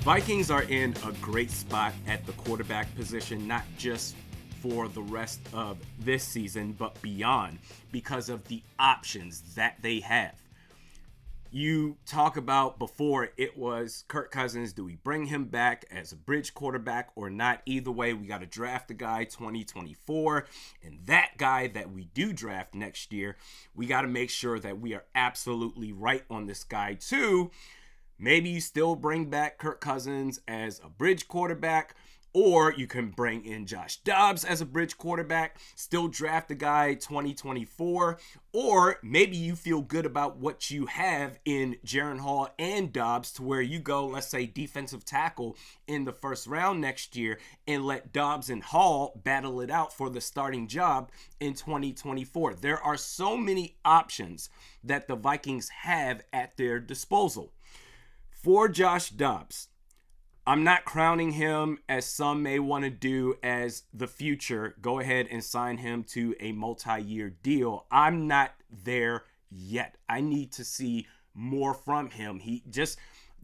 Vikings are in a great spot at the quarterback position, not just for the rest of this season, but beyond, because of the options that they have. You talk about before, it was Kirk Cousins. Do we bring him back as a bridge quarterback or not? Either way, we got to draft a guy 2024. And that guy that we do draft next year, we got to make sure that we are absolutely right on this guy too. Maybe you still bring back Kirk Cousins as a bridge quarterback, or you can bring in Josh Dobbs as a bridge quarterback, still draft a guy 2024, or maybe you feel good about what you have in Jaren Hall and Dobbs to where you go, let's say, defensive tackle in the first round next year and let Dobbs and Hall battle it out for the starting job in 2024. There are so many options that the Vikings have at their disposal. For Josh Dobbs, I'm not crowning him, as some may want to do, as the future. Go ahead and sign him to a multi-year deal. I'm not there yet. I need to see more from him.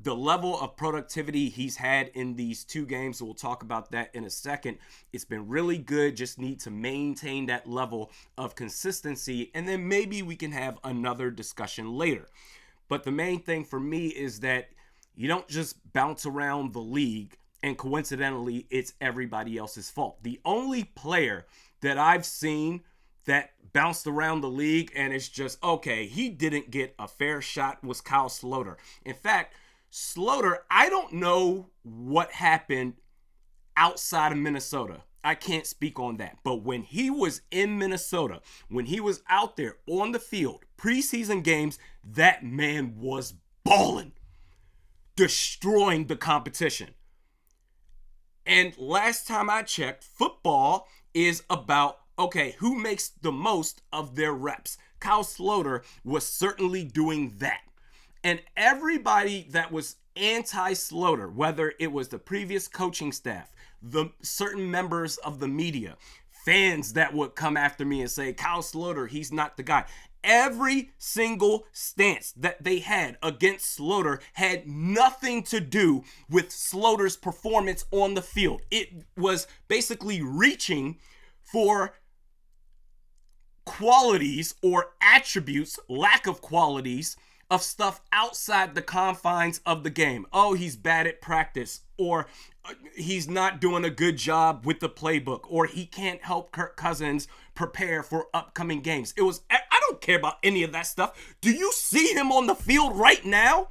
The level of productivity he's had in these two games, so we'll talk about that in a second. It's been really good. Just need to maintain that level of consistency, and then maybe we can have another discussion later. But the main thing for me is that you don't just bounce around the league and coincidentally it's everybody else's fault. The only player that I've seen that bounced around the league and it's just, okay, he didn't get a fair shot was Kyle Sloter. In fact, Sloter, I don't know what happened outside of Minnesota. I can't speak on that. But when he was in Minnesota, when he was out there on the field, preseason games, that man was balling. Destroying the competition. And last time I checked, football is about, okay, who makes the most of their reps? Kyle Sloter was certainly doing that. And everybody that was anti-Sloter, whether it was the previous coaching staff, the certain members of the media, fans that would come after me and say, Kyle Sloter, he's not the guy. Every single stance that they had against Sloter had nothing to do with Sloter's performance on the field. It was basically reaching for qualities or attributes, lack of qualities, of stuff outside the confines of the game. Oh, he's bad at practice, or he's not doing a good job with the playbook, or he can't help Kirk Cousins prepare for upcoming games. I don't care about any of that stuff. Do you see him on the field right now?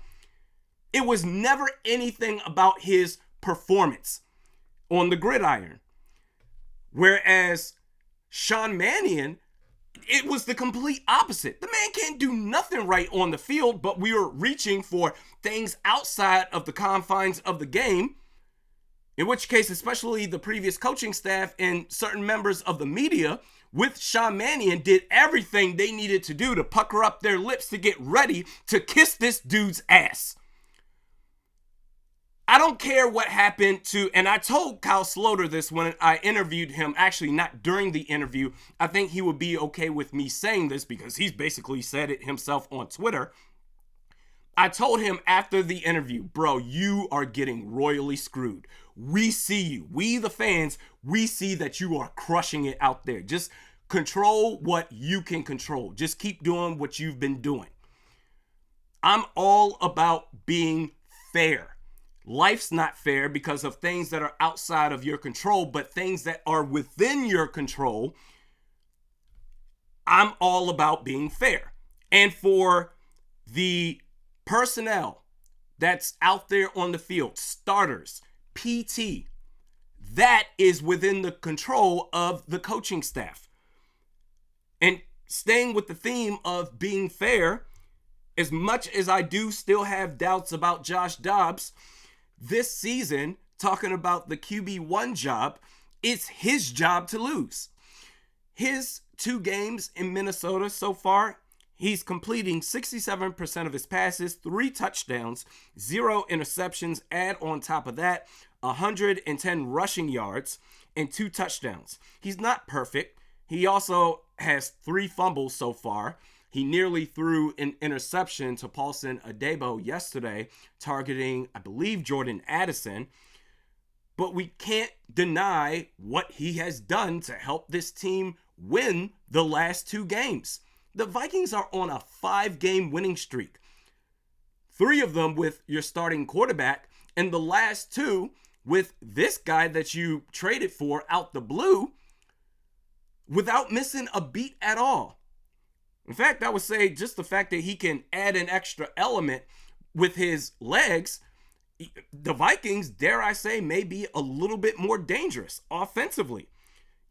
It was never anything about his performance on the gridiron. Whereas Sean Mannion, it was the complete opposite. The man can't do nothing right on the field, but we were reaching for things outside of the confines of the game, in which case, especially the previous coaching staff and certain members of the media with Sean Mannion did everything they needed to do to pucker up their lips to get ready to kiss this dude's ass. I don't care what happened to, and I told Kyle Sloter this when I interviewed him, actually not during the interview. I think he would be okay with me saying this because he's basically said it himself on Twitter. I told him after the interview, bro, you are getting royally screwed. We see you. We, the fans, we see that you are crushing it out there. Just control what you can control. Just keep doing what you've been doing. I'm all about being fair. Life's not fair because of things that are outside of your control, but things that are within your control, I'm all about being fair. And for the personnel that's out there on the field, starters, PT, that is within the control of the coaching staff. And staying with the theme of being fair, as much as I do still have doubts about Josh Dobbs, this season, talking about the QB1 job, it's his job to lose. His 2 games in Minnesota so far, he's completing 67% of his passes, 3 touchdowns, 0 interceptions. Add on top of that, 110 rushing yards and 2 touchdowns. He's not perfect. He also has 3 fumbles so far. He nearly threw an interception to Paulson Adebo yesterday, targeting, I believe, Jordan Addison. But we can't deny what he has done to help this team win the last 2 games. The Vikings are on a 5-game winning streak. 3 of them with your starting quarterback, and the last 2 with this guy that you traded for out the blue without missing a beat at all. In fact, I would say just the fact that he can add an extra element with his legs, the Vikings, dare I say, may be a little bit more dangerous offensively.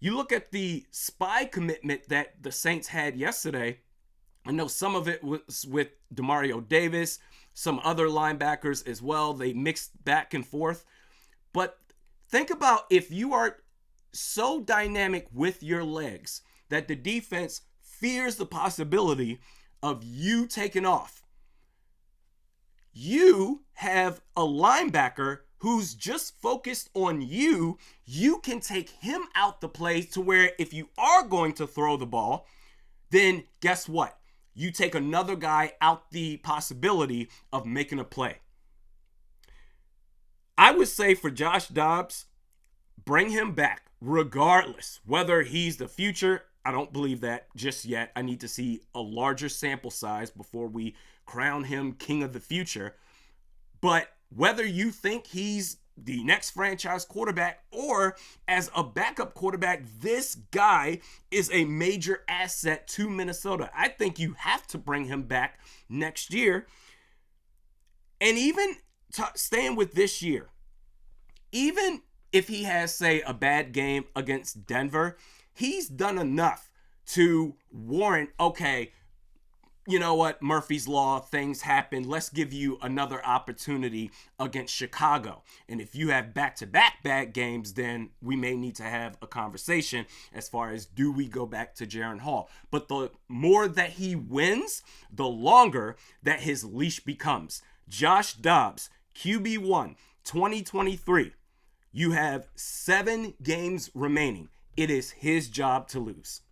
You look at the spy commitment that the Saints had yesterday. I know some of it was with Demario Davis, some other linebackers as well. They mixed back and forth. But think about if you are so dynamic with your legs that the defense fears the possibility of you taking off. You have a linebacker who's just focused on you. You can take him out the play to where if you are going to throw the ball, then guess what? You take another guy out the possibility of making a play. I would say for Josh Dobbs, bring him back regardless. Whether he's the future, I don't believe that just yet. I need to see a larger sample size before we crown him king of the future. But whether you think he's the next franchise quarterback or as a backup quarterback, this guy is a major asset to Minnesota. I think you have to bring him back next year. And even staying with this year, even if he has, say, a bad game against Denver, he's done enough to warrant, okay, you know what, Murphy's Law, things happen. Let's give you another opportunity against Chicago. And if you have back-to-back bad games, then we may need to have a conversation as far as do we go back to Jaren Hall. But the more that he wins, the longer that his leash becomes. Josh Dobbs, QB1, 2023. You have 7 games remaining. It is his job to lose.